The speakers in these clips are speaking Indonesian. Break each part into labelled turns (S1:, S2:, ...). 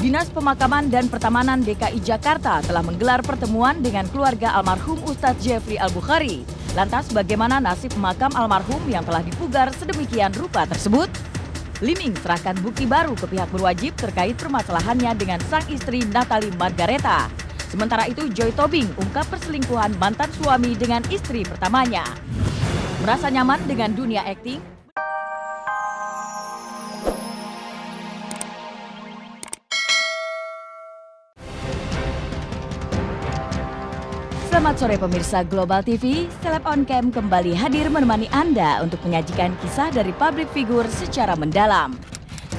S1: Dinas Pemakaman dan Pertamanan DKI Jakarta telah menggelar pertemuan dengan keluarga almarhum Ustadz Jeffrey Al-Bukhari. Lantas bagaimana nasib makam almarhum yang telah dipugar sedemikian rupa tersebut? Liming serahkan bukti baru ke pihak berwajib terkait permasalahannya dengan sang istri Natalie Margareta. Sementara itu Joy Tobing ungkap perselingkuhan mantan suami dengan istri pertamanya. Merasa nyaman dengan dunia akting? Selamat sore pemirsa Global TV, Seleb On Cam kembali hadir menemani Anda untuk menyajikan kisah dari publik figur secara mendalam.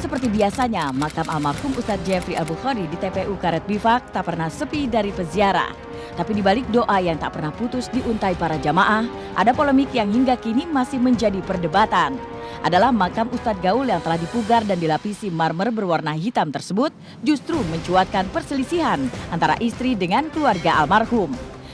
S1: Seperti biasanya, makam almarhum Ustadz Jeffrey Al-Bukhari di TPU Karet Bifak tak pernah sepi dari peziarah. Tapi di balik doa yang tak pernah putus diuntai para jamaah, ada polemik yang hingga kini masih menjadi perdebatan. Adalah makam Ustadz Gaul yang telah dipugar dan dilapisi marmer berwarna hitam tersebut justru mencuatkan perselisihan antara istri dengan keluarga almarhum.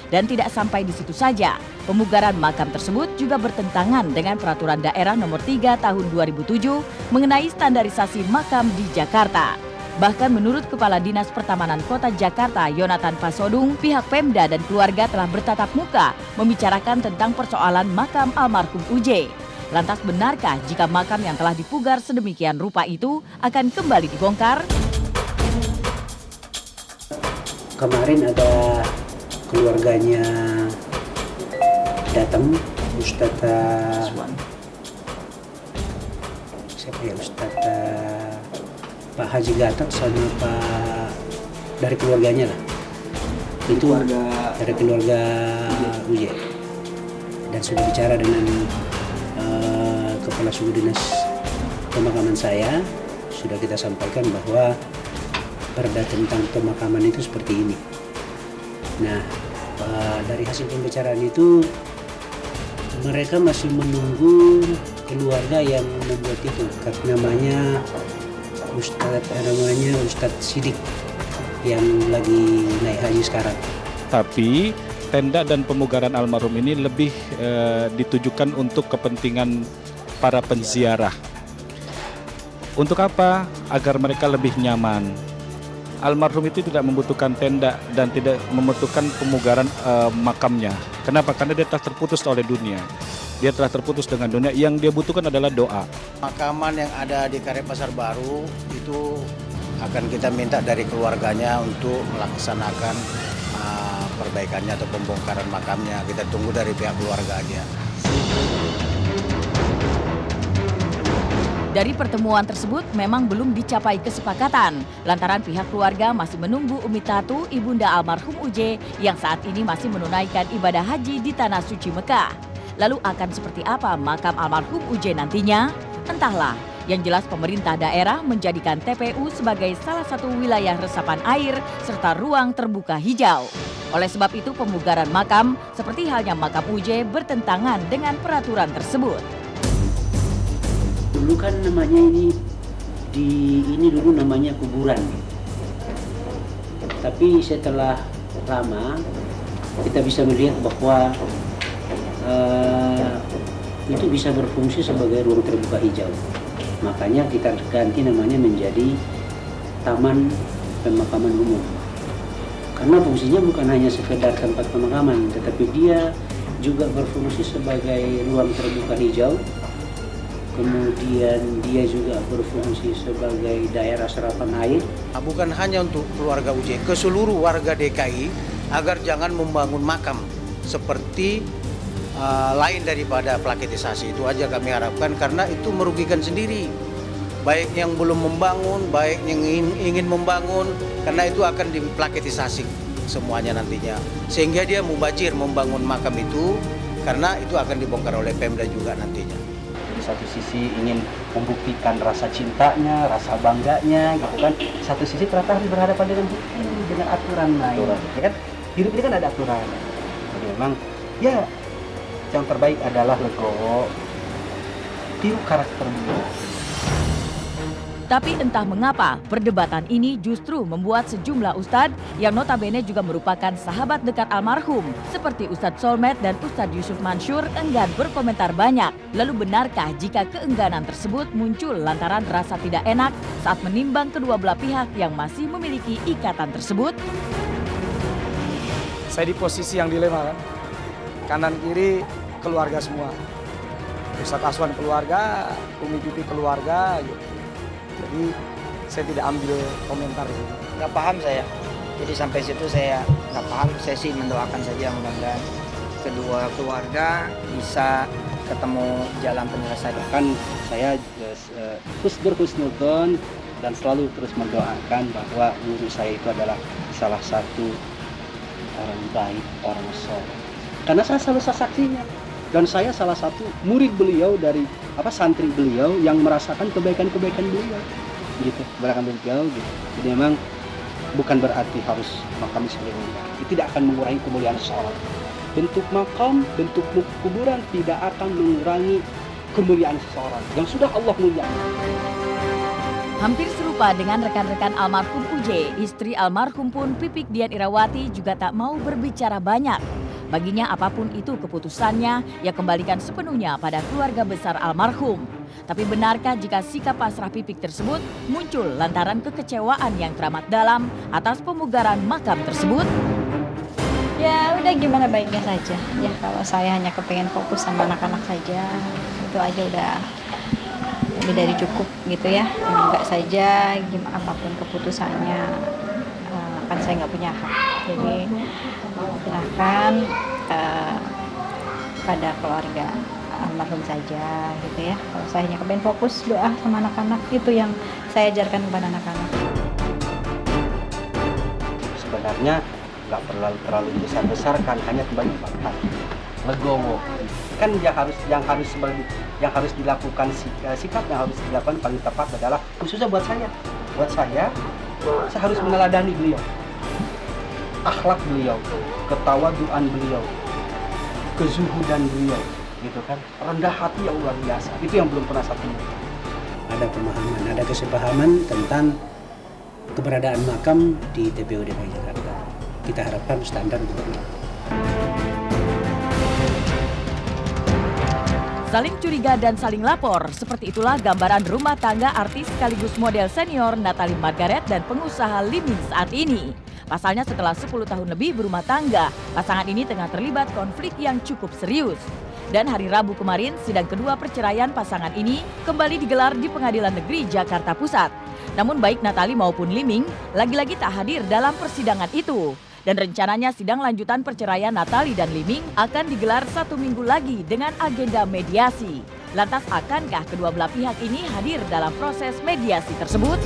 S1: Dan tidak sampai di situ saja, pemugaran makam tersebut juga bertentangan dengan Peraturan Daerah Nomor 3 Tahun 2007 mengenai standarisasi makam di Jakarta. Bahkan menurut Kepala Dinas Pertamanan Kota Jakarta, Yonatan Pasodung, pihak Pemda dan keluarga telah bertatap muka membicarakan tentang persoalan makam almarhum UJ. Lantas benarkah jika makam yang telah dipugar sedemikian rupa itu akan kembali dibongkar?
S2: Kemarin ada keluarganya datang, Ustadz siapa ya, Ustadz Pak Haji Gatot sama Pak dari keluarganya lah, itu dari keluarga UJ, dan sudah bicara dengan Kepala Suku Dinas Pemakaman saya, sudah kita sampaikan bahwa perda tentang pemakaman itu seperti ini. Nah, dari hasil pembicaraan itu mereka masih menunggu keluarga yang membuat itu. Namanya Ustadz Sidik yang lagi naik haji sekarang.
S3: Tapi tenda dan pemugaran almarhum ini lebih ditujukan untuk kepentingan para penziarah. Untuk apa? Agar mereka lebih nyaman. Almarhum itu tidak membutuhkan tenda dan tidak membutuhkan pemugaran makamnya. Kenapa? Karena dia telah terputus oleh dunia. Dia telah terputus dengan dunia. Yang dia butuhkan adalah doa.
S4: Makaman yang ada di Karet Pasar Baru itu akan kita minta dari keluarganya untuk melaksanakan perbaikannya atau pembongkaran makamnya. Kita tunggu dari pihak keluarganya.
S1: Dari pertemuan tersebut memang belum dicapai kesepakatan lantaran pihak keluarga masih menunggu Umi Tatu, ibunda almarhum UJ yang saat ini masih menunaikan ibadah haji di Tanah Suci Mekah. Lalu akan seperti apa makam almarhum UJ nantinya? Entahlah, yang jelas pemerintah daerah menjadikan TPU sebagai salah satu wilayah resapan air serta ruang terbuka hijau. Oleh sebab itu pemugaran makam seperti halnya makam UJ bertentangan dengan peraturan tersebut.
S2: Dulu kan namanya ini dulu namanya kuburan. Tapi setelah lama kita bisa melihat bahwa itu bisa berfungsi sebagai ruang terbuka hijau. Makanya kita ganti namanya menjadi Taman Pemakaman Umum. Karena fungsinya bukan hanya sekedar tempat pemakaman, tetapi dia juga berfungsi sebagai ruang terbuka hijau. Kemudian dia juga berfungsi sebagai daerah serapan air.
S4: Bukan hanya untuk keluarga UJ, ke seluruh warga DKI agar jangan membangun makam seperti lain daripada plaketisasi. Itu aja kami harapkan karena itu merugikan sendiri. Baik yang belum membangun, baik yang ingin membangun, karena itu akan diplaketisasi semuanya nantinya. Sehingga dia mubazir membangun makam itu karena itu akan dibongkar oleh Pemda juga nantinya.
S2: Di satu sisi ingin membuktikan rasa cintanya, rasa bangganya, gitu kan. Satu sisi ternyata harus berhadapan dengan bukti, dengan aturan lain. Ya kan? Hidup ini kan ada aturan. Jadi memang ya yang terbaik adalah legowo, tiru karakter beliau.
S1: Tapi entah mengapa, perdebatan ini justru membuat sejumlah ustadz yang notabene juga merupakan sahabat dekat almarhum, seperti Ustadz Solmed dan Ustadz Yusuf Mansur enggan berkomentar banyak. Lalu benarkah jika keengganan tersebut muncul lantaran rasa tidak enak saat menimbang kedua belah pihak yang masih memiliki ikatan tersebut?
S5: Saya di posisi yang dilema kan, kanan kiri keluarga semua. Ustadz Aswan keluarga, Umi Pipi keluarga gitu. Jadi saya tidak ambil komentar itu.
S6: Nggak paham saya. Jadi sampai situ saya nggak paham. Saya sih mendoakan saja mudah-mudahan kedua keluarga bisa ketemu jalan penyelesaian.
S2: Kan saya berhusnudzon dan selalu terus mendoakan bahwa guru saya itu adalah salah satu orang baik, orang soleh. Karena saya salah satu saksinya. Dan saya salah satu murid beliau dari santri beliau yang merasakan kebaikan-kebaikan beliau gitu, kebaikan beliau gitu. Jadi memang bukan berarti harus makam sebelumnya. Itu tidak akan mengurangi kemuliaan seseorang. Bentuk makam, bentuk kuburan tidak akan mengurangi kemuliaan seseorang yang sudah Allah muliakan.
S1: Hampir serupa dengan rekan-rekan almarhum UJ, istri almarhum pun Pipik Dian Irawati juga tak mau berbicara banyak. Baginya apapun itu keputusannya, ia kembalikan sepenuhnya pada keluarga besar almarhum. Tapi benarkah jika sikap pasrah Pipik tersebut muncul lantaran kekecewaan yang teramat dalam atas pemugaran makam tersebut?
S7: Ya udah gimana baiknya saja. Ya kalau saya hanya kepengen fokus sama anak-anak saja, itu aja udah lebih dari cukup gitu ya. Enggak saja gimana apapun keputusannya, kan saya nggak punya hak. Jadi silahkan pada keluarga almarhum saja gitu ya. Kalau saya hanya kepengen fokus doa sama anak-anak, itu yang saya ajarkan kepada anak-anak.
S2: Sebenarnya nggak terlalu besar-besarkan, hanya kembali fakta. Legowo kan yang harus dilakukan sikap yang harus dilakukan paling tepat adalah khususnya buat saya harus meneladani beliau, akhlak beliau, ketawaduan beliau, kezuhudan beliau, gitu kan, rendah hati yang luar biasa. Itu yang belum pernah saya temui. Ada pemahaman, ada kesepahaman tentang keberadaan makam di TPU DKI Jakarta. Kita harapkan standar gubernur.
S1: Saling curiga dan saling lapor, seperti itulah gambaran rumah tangga artis sekaligus model senior Natalie Margaret dan pengusaha Liming saat ini. Pasalnya setelah 10 tahun lebih berumah tangga, pasangan ini tengah terlibat konflik yang cukup serius. Dan hari Rabu kemarin, sidang kedua perceraian pasangan ini kembali digelar di Pengadilan Negeri Jakarta Pusat. Namun baik Natalie maupun Liming lagi-lagi tak hadir dalam persidangan itu. Dan rencananya sidang lanjutan perceraian Natalie dan Liming akan digelar 1 minggu lagi dengan agenda mediasi. Lantas akankah kedua belah pihak ini hadir dalam proses mediasi tersebut?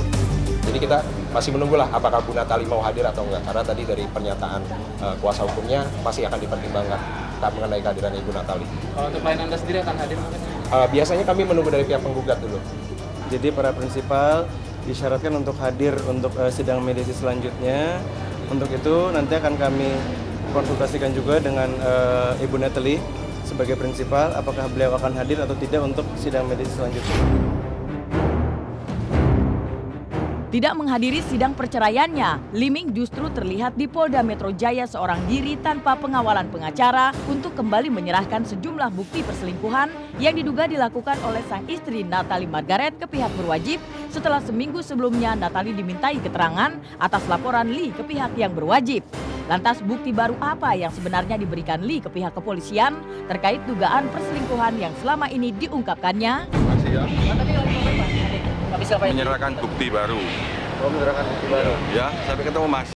S8: Jadi kita masih menunggulah apakah Bu Natalie mau hadir atau enggak. Karena tadi dari pernyataan kuasa hukumnya masih akan dipertimbangkan mengenai kehadiran Ibu Natalie.
S9: Kalau untuk klien Anda sendiri akan hadir?
S8: Biasanya kami menunggu dari pihak penggugat dulu.
S10: Jadi para prinsipal disyaratkan untuk hadir untuk sidang mediasi selanjutnya. Untuk itu nanti akan kami konsultasikan juga dengan Ibu Natalie sebagai prinsipal apakah beliau akan hadir atau tidak untuk sidang mediasi selanjutnya.
S1: Tidak menghadiri sidang perceraiannya, Liming justru terlihat di Polda Metro Jaya seorang diri tanpa pengawalan pengacara untuk kembali menyerahkan sejumlah bukti perselingkuhan yang diduga dilakukan oleh sang istri Natalie Margaret ke pihak berwajib setelah seminggu sebelumnya Natalie dimintai keterangan atas laporan Lee ke pihak yang berwajib. Lantas bukti baru apa yang sebenarnya diberikan Lee ke pihak kepolisian terkait dugaan perselingkuhan yang selama ini diungkapkannya?
S11: Menyerahkan bukti baru.
S10: Oh, menyerahkan bukti baru.
S11: Ya, sampai ketemu Mas.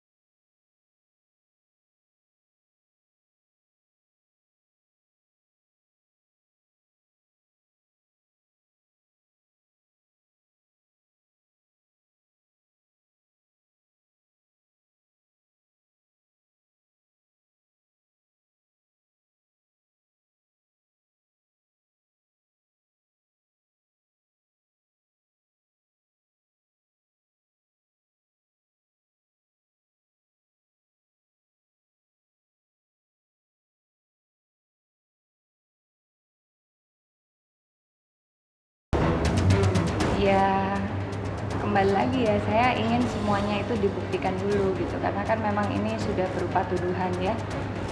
S7: Ya
S12: kembali lagi ya, saya ingin semuanya itu dibuktikan dulu gitu, karena kan memang ini sudah berupa tuduhan ya.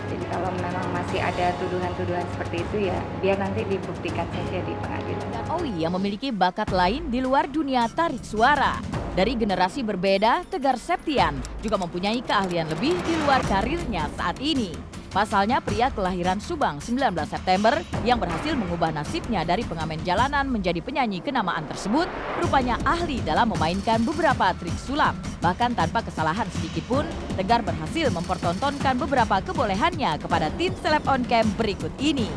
S12: Jadi kalau memang masih ada tuduhan-tuduhan seperti itu ya, biar nanti dibuktikan saja di pengadilan.
S1: Owi yang memiliki bakat lain di luar dunia tarik suara. Dari generasi berbeda, Tegar Septian juga mempunyai keahlian lebih di luar karirnya saat ini. Pasalnya pria kelahiran Subang 19 September yang berhasil mengubah nasibnya dari pengamen jalanan menjadi penyanyi kenamaan tersebut rupanya ahli dalam memainkan beberapa trik sulap. Bahkan tanpa kesalahan sedikit pun, Tegar berhasil mempertontonkan beberapa kebolehannya kepada tim Seleb On Cam berikut ini.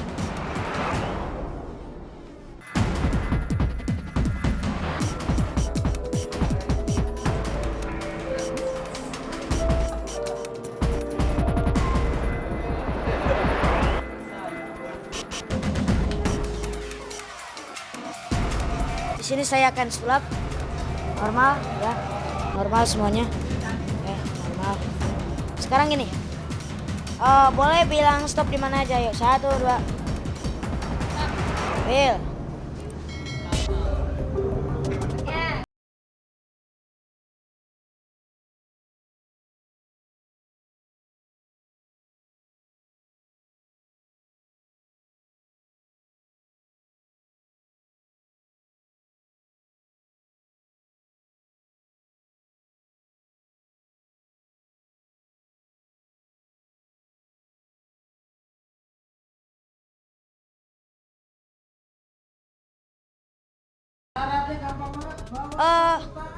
S13: Di sini saya akan sulap normal ya, normal semuanya, normal. Sekarang gini, boleh bilang stop di mana aja, yuk 1, 2, Bil.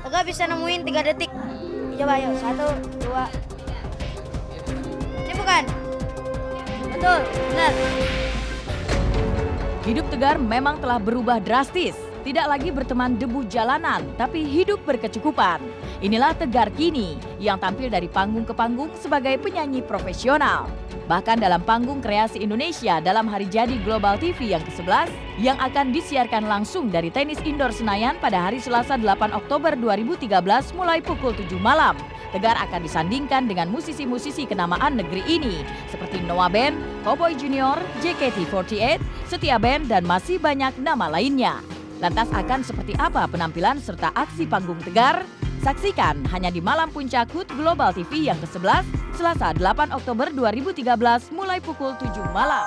S13: Tegar bisa nemuin 3 detik. Coba yuk, 1, 2. Ini bukan? Betul, benar.
S1: Hidup Tegar memang telah berubah drastis. Tidak lagi berteman debu jalanan, tapi hidup berkecukupan. Inilah Tegar kini yang tampil dari panggung ke panggung sebagai penyanyi profesional. Bahkan dalam panggung kreasi Indonesia dalam Hari Jadi Global TV yang ke-11 yang akan disiarkan langsung dari tenis indoor Senayan pada hari Selasa 8 Oktober 2013 mulai pukul 7 malam. Tegar akan disandingkan dengan musisi-musisi kenamaan negeri ini seperti Noah Band, Cowboy Junior, JKT48, Setia Band, dan masih banyak nama lainnya. Lantas akan seperti apa penampilan serta aksi panggung Tegar? Saksikan hanya di Malam Puncak HUT Global TV yang ke-11, Selasa 8 Oktober 2013 mulai pukul 7 malam.